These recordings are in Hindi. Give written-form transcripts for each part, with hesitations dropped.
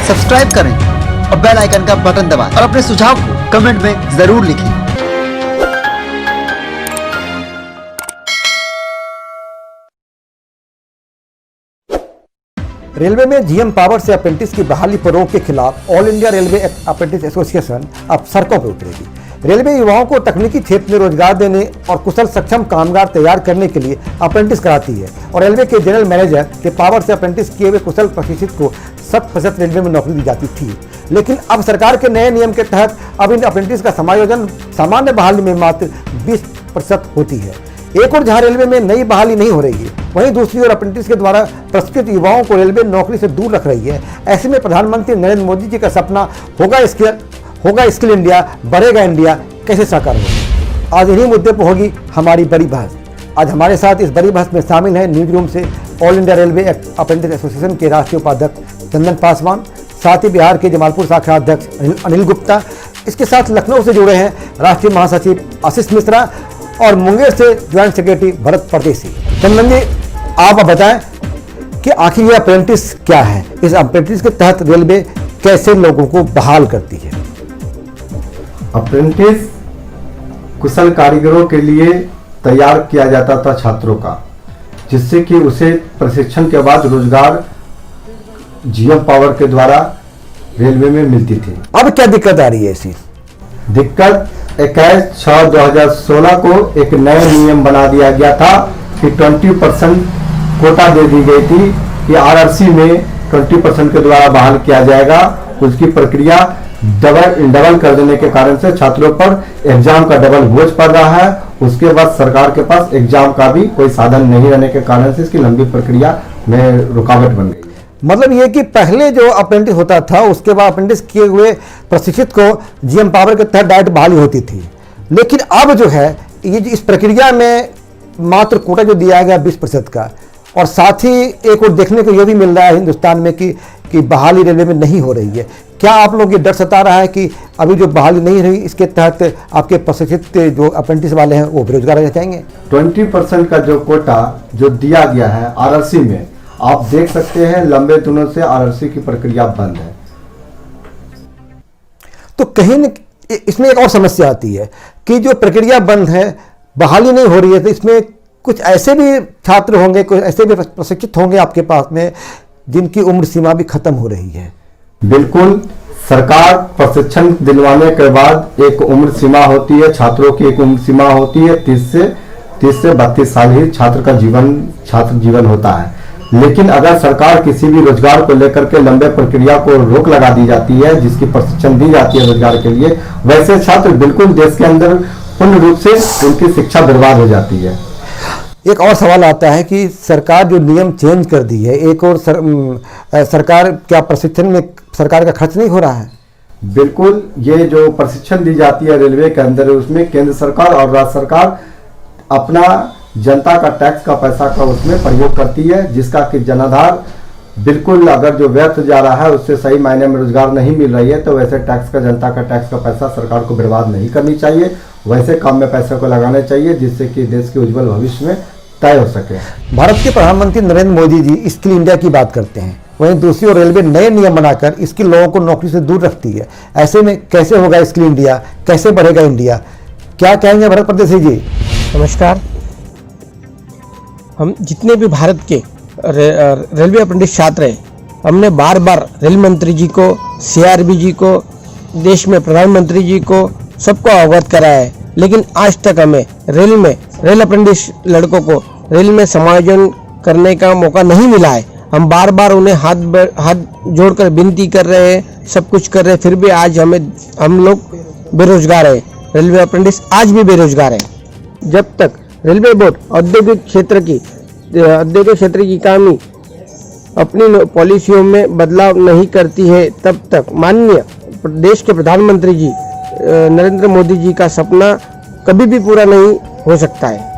सब्सक्राइब करें और बेल आइकन का बटन दबाएं और अपने सुझाव को कमेंट में जरूर लिखें। रेलवे में जीएम पावर से अप्रेंटिस की बहाली पर रोक के खिलाफ all India railway apprentice association अब सड़कों पर उतरेगी। रेलवे युवाओं को तकनीकी क्षेत्र में रोजगार देने और कुशल सक्षम कामगार तैयार करने के लिए अप्रेंटिस कराती है और रेलवे के जनरल मैनेजर के पावर से अप्रेंटिस किए हुए कुशल प्रशिक्षित को 100% रेलवे में नौकरी दी जाती थी। लेकिन अब सरकार के नए नियम के तहत अब इन अप्रेंटिस का समायोजन सामान्य बहाली में मात्र 20% होती है। एक और जहां रेलवे में नई बहाली नहीं हो रही है, वहीं दूसरी ओर अप्रेंटिस के द्वारा प्रशिक्षित युवाओं को रेलवे नौकरी से दूर रख रही है। ऐसे में प्रधानमंत्री नरेंद्र मोदी जी का सपना होगा स्किल इंडिया, बढ़ेगा इंडिया कैसे साकार होगा। आज इन्हीं मुद्दे पर होगी हमारी बड़ी बहस। आज हमारे साथ इस बड़ी बहस में शामिल हैं न्यूज रूम से all India railway apprentice association के राष्ट्रीय उपाध्यक्ष चंदन पासवान, साथ ही बिहार के जमालपुर शाखा अध्यक्ष अनिल गुप्ता, इसके साथ लखनऊ से जुड़े हैं राष्ट्रीय महासचिव आशीष मिश्रा और मुंगेर से ज्वाइंट सेक्रेटरी भरत परदेसी। चंदन जी, आप बताएं कि आखिर ये अप्रेंटिस क्या है, इस अप्रेंटिस के तहत रेलवे कैसे लोगों को बहाल करती है। अप्रेंटिस कुशल कारीगरों के लिए तैयार किया जाता था छात्रों का, जिससे कि उसे प्रशिक्षण के बाद रोजगार जीएम पावर के द्वारा रेलवे में मिलती थी। अब क्या दिक्कत आ रही है ऐसी? दिक्कत 21/6/2016 को एक नया नियम बना दिया गया था कि 20% कोटा दे दी गई थी कि आरआरसी में 20% के द्वारा बहाल किया जाएगा। उसकी प्रक्रिया डबल कर देने के कारण से छात्रों पर एग्जाम का डबल बोझ पड़ रहा है। उसके बाद सरकार के पास एग्जाम का भी कोई साधन नहीं रहने के कारण से इसकी लंबी प्रक्रिया में रुकावट बन गई। मतलब ये कि पहले जो अप्रेंटिस होता था, उसके बाद अप्रेंटिस किए हुए प्रशिक्षित को जीएम पावर के तहत डायरेक्ट बहाली होती थी, लेकिन अब जो है ये इस प्रक्रिया में मात्र कोटा जो दिया गया 20% का, और साथ ही एक और देखने को यह भी मिल रहा है हिंदुस्तान में कि बहाली रेलवे में नहीं हो रही है। क्या आप लोग ये डर सता रहा है कि अभी जो बहाली नहीं रही इसके तहत आपके प्रशिक्षित जो अप्रेंटिस वाले हैं वो बेरोजगार रह जाएंगे? 20% का जो कोटा जो दिया गया है आरआरसी में, आप देख सकते हैं लंबे दिनों से आरआरसी की प्रक्रिया बंद है। तो कहीं न इसमें एक और समस्या आती है कि जो प्रक्रिया बंद है, बहाली नहीं हो रही है, तो इसमें कुछ ऐसे भी छात्र होंगे, कुछ ऐसे भी प्रशिक्षित होंगे आपके पास में जिनकी उम्र सीमा भी खत्म हो रही है। बिल्कुल, सरकार प्रशिक्षण दिलवाने के बाद एक उम्र सीमा होती है, छात्रों की एक उम्र सीमा होती है, 30 से 32 साल ही छात्र जीवन होता है। लेकिन अगर सरकार किसी भी रोजगार को लेकर के लंबे प्रक्रिया को रोक लगा दी जाती है, जिसकी प्रशिक्षण दी जाती है रोजगार के लिए, वैसे छात्र बिल्कुल देश के अंदर पूर्ण रूप से उनकी शिक्षा बर्बाद हो जाती है। एक और सवाल आता है कि सरकार जो नियम चेंज कर दी है, एक और सरकार क्या प्रशिक्षण में सरकार का खर्च नहीं हो रहा है? बिल्कुल, ये जो प्रशिक्षण दी जाती है रेलवे के अंदर, उसमें केंद्र सरकार और राज्य सरकार अपना जनता का टैक्स का पैसा का उसमें प्रयोग करती है, जिसका कि जनाधार बिल्कुल अगर जो व्यर्थ जा रहा है उससे सही मायने में रोजगार नहीं मिल रही है, तो वैसे जनता का टैक्स का पैसा सरकार को बर्बाद नहीं करनी चाहिए, वैसे काम में पैसे को लगाने चाहिए जिससे कि देश के उज्जवल भविष्य में तय हो सके। भारत के प्रधानमंत्री नरेंद्र मोदी जी स्किल इंडिया की बात करते हैं, वहीं दूसरी ओर रेलवे नए नियम बनाकर स्किल लोगों को नौकरी से दूर रखती है। ऐसे में कैसे होगा स्किल इंडिया, कैसे बढ़ेगा इंडिया, क्या कहेंगे भरत परदेसी जी? नमस्कार। हम जितने भी भारत के रेलवे अप्रेंटिस छात्र हैं, हमने बार बार रेल मंत्री जी को, सीआरबी जी को, देश में प्रधानमंत्री जी को, सबको अवगत कराया है, लेकिन आज तक हमें रेल अप्रेंटिस लड़कों को रेल में समायोजन करने का मौका नहीं मिला है। हम बार बार उन्हें हाथ जोड़कर विनती कर रहे हैं, सब कुछ कर रहे हैं, फिर भी आज हम लोग बेरोजगार हैं। रेलवे अप्रेंटिस आज भी बेरोजगार है। जब तक रेलवे बोर्ड औद्योगिक क्षेत्र की इकाई अपनी पॉलिसियों में बदलाव नहीं करती है, तब तक माननीय देश के प्रधानमंत्री जी नरेंद्र मोदी जी का सपना कभी भी पूरा नहीं हो सकता है।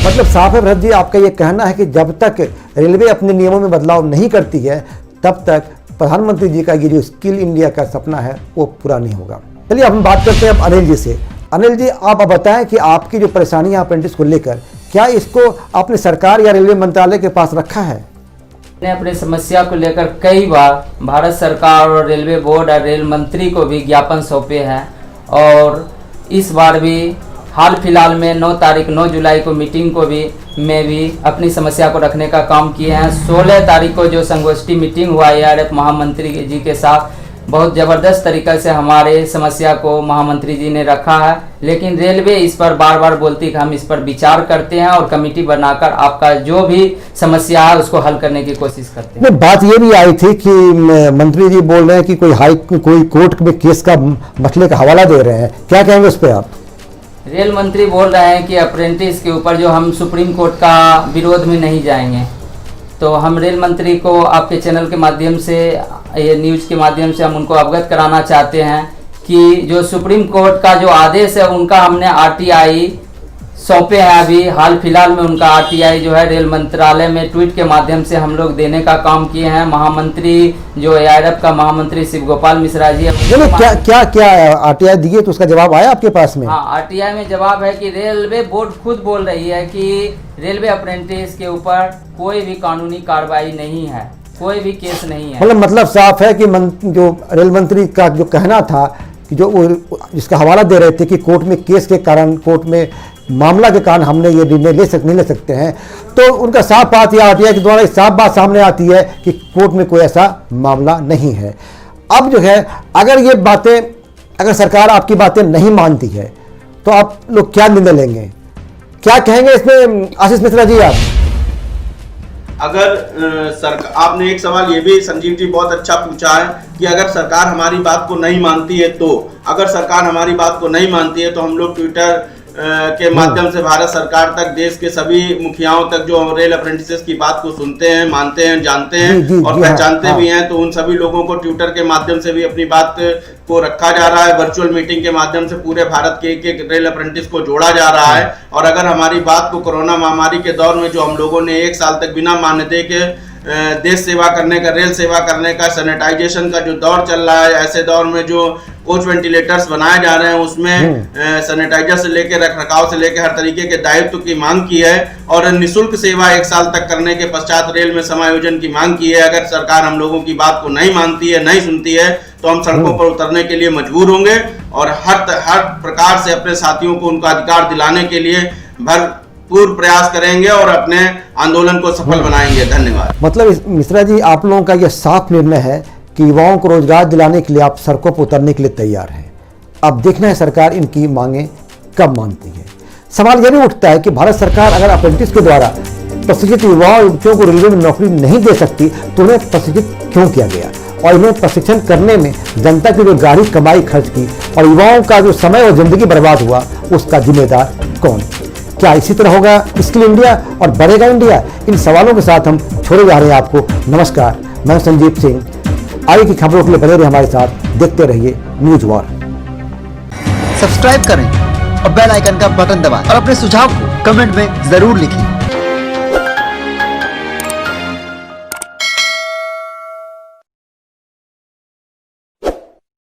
मतलब साफ है भरत जी, आपका ये कहना है कि जब तक रेलवे अपने नियमों में बदलाव नहीं करती है, तब तक प्रधानमंत्री जी का ये जो स्किल इंडिया का सपना है वो पूरा नहीं होगा। चलिए अब हम बात करते हैं अब अनिल जी से। अनिल जी, आप बताएं कि आपकी जो परेशानी है अप्रेंटिस को लेकर, क्या इसको आपने सरकार या रेलवे मंत्रालय के पास रखा है? ने अपनी समस्या को लेकर कई बार भारत सरकार और रेलवे बोर्ड और रेल मंत्री को भी ज्ञापन सौंपे हैं और इस बार भी हाल फिलहाल में 9 जुलाई को मीटिंग को भी अपनी समस्या को रखने का काम किए हैं। 16 तारीख को जो संगोष्ठी मीटिंग हुआ ARF महामंत्री जी के साथ, बहुत ज़बरदस्त तरीक़े से हमारे समस्या को महामंत्री जी ने रखा है, लेकिन रेलवे इस पर बार बार बोलती है कि हम इस पर विचार करते हैं और कमेटी बनाकर आपका जो भी समस्या है उसको हल करने की कोशिश करते हैं। बात ये भी आई थी कि मंत्री जी बोल रहे हैं कि कोई कोर्ट में केस का मसले का हवाला दे रहे हैं, क्या कहेंगे उस पर आप? रेल मंत्री बोल रहे हैं कि अप्रेंटिस के ऊपर जो हम सुप्रीम कोर्ट का विरोध में नहीं जाएंगे, तो हम रेल मंत्री को आपके चैनल के माध्यम से, ये न्यूज़ के माध्यम से हम उनको अवगत कराना चाहते हैं कि जो सुप्रीम कोर्ट का जो आदेश है उनका हमने RTI सौंपे हैं। अभी हाल फिलहाल में उनका RTI जो है रेल मंत्रालय में ट्वीट के माध्यम से हम लोग देने का काम किए हैं। महामंत्री जो ARF का महामंत्री शिव गोपाल मिश्रा जी, क्या RTI दिए तो उसका जवाब आया आपके पास में? हाँ, RTI में जवाब है कि रेलवे बोर्ड खुद बोल रही है कि रेलवे अप्रेंटिस के ऊपर कोई भी कानूनी कार्रवाई नहीं है, कोई भी केस नहीं है। मतलब साफ है कि जो रेल मंत्री का जो कहना था कि जो जिसका हवाला दे रहे थे कि कोर्ट में केस के कारण, कोर्ट में मामला के कारण हमने ये निर्णय नहीं ले सकते हैं, तो उनका साफ बात यह आती है कि द्वारा साफ बात सामने आती है कि कोर्ट में कोई ऐसा मामला नहीं है। अब जो है अगर सरकार आपकी बातें नहीं मानती है तो आप लोग क्या निर्णय लेंगे, क्या कहेंगे इसमें? आशीष मिश्रा जी, आप अगर आपने एक सवाल ये भी संजीव जी बहुत अच्छा पूछा है कि अगर सरकार हमारी बात को नहीं मानती है तो, अगर सरकार हमारी बात को नहीं मानती है तो हम लोग ट्विटर के माध्यम से भारत सरकार तक, देश के सभी मुखियाओं तक जो रेल अप्रेंटिसेस की बात को सुनते हैं, मानते हैं, जानते हैं और पहचानते भी हैं, तो उन सभी लोगों को ट्विटर के माध्यम से भी अपनी बात को रखा जा रहा है। वर्चुअल मीटिंग के माध्यम से पूरे भारत के एक रेल अप्रेंटिस को जोड़ा जा रहा है। और अगर हमारी बात को कोरोना महामारी के दौर में जो हम लोगों ने 1 साल तक बिना मान्यता के देश सेवा करने का, रेल सेवा करने का, सैनिटाइजेशन का जो दौर चल रहा है, ऐसे दौर में जो कोच वेंटिलेटर्स बनाए जा रहे हैं उसमें सैनिटाइजर से लेकर रखरखाव से लेकर हर तरीके के दायित्व की मांग की है और निःशुल्क सेवा 1 साल तक करने के पश्चात रेल में समायोजन की मांग की है। अगर सरकार हम लोगों की बात को नहीं मानती है, नहीं सुनती है, तो हम सड़कों पर उतरने के लिए मजबूर होंगे और हर प्रकार से अपने साथियों को उनका अधिकार दिलाने के लिए भरपूर प्रयास करेंगे और अपने आंदोलन को सफल बनाएंगे। धन्यवाद। मतलब मिश्रा जी, आप लोगों का यह साफ निर्णय है कि युवाओं को रोजगार दिलाने के लिए आप सड़कों पर उतरने के लिए तैयार हैं। अब देखना है सरकार इनकी मांगे कब मानती है। सवाल यह भी उठता है कि भारत सरकार अगर अप्रेंटिस के द्वारा प्रशिक्षित युवाओं को रेलवे में नौकरी नहीं दे सकती तो उन्हें प्रशिक्षित क्यों किया गया, और इन्हें प्रशिक्षण करने में जनता की जो गाढ़ी कमाई खर्च की और युवाओं का जो समय और जिंदगी बर्बाद हुआ, उसका जिम्मेदार कौन? क्या इसी तरह होगा स्किल इंडिया और बढ़ेगा इंडिया? इन सवालों के साथ हम छोड़े जा रहे हैं आपको। नमस्कार, मैं संजीव सिंह। आगे की खबरों के लिए बने रहिए हमारे साथ, देखते रहिए न्यूज वॉर। सब्सक्राइब करें और बेल आइकन का बटन दबाएं और अपने सुझाव को कमेंट में जरूर लिखें।